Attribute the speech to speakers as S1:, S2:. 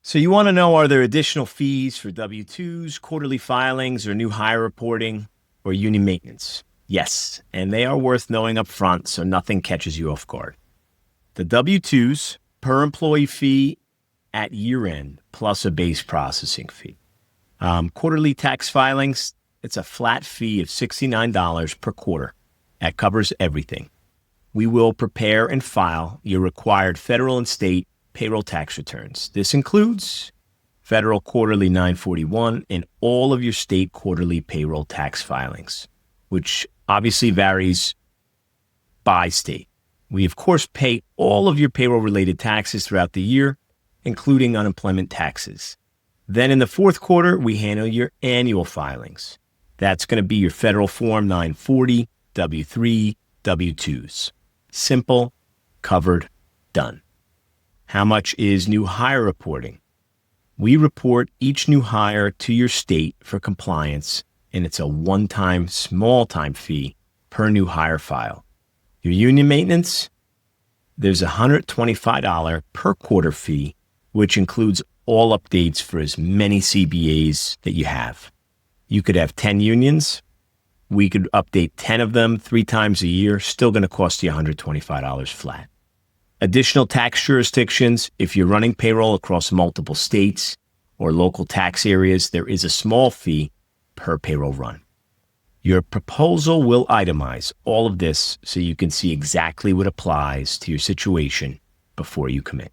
S1: So you want to know, are there additional fees for W-2s, quarterly filings, or new hire reporting, or union maintenance? Yes, and they are worth knowing up front so nothing catches you off guard. The W-2s, per employee fee at year end, plus a base processing fee. Quarterly tax filings, it's a flat fee of $69 per quarter. That covers everything. We will prepare and file your required federal and state payroll tax returns. This includes federal quarterly 941 and all of your state quarterly payroll tax filings, which obviously varies by state. We, of course, pay all of your payroll-related taxes throughout the year, including unemployment taxes. Then in the fourth quarter, we handle your annual filings. That's going to be your federal Form 940, W-3, W-2s. Simple, covered, done. How much is new hire reporting? We report each new hire to your state for compliance, and it's a one-time, small-time fee per new hire file. Your union maintenance, there's a $125 per quarter fee, which includes all updates for as many CBAs that you have. You could have 10 unions. We could update 10 of them 3 times a year, still going to cost you $125 flat. Additional tax jurisdictions, if you're running payroll across multiple states or local tax areas, there is a small fee per payroll run. Your proposal will itemize all of this so you can see exactly what applies to your situation before you commit.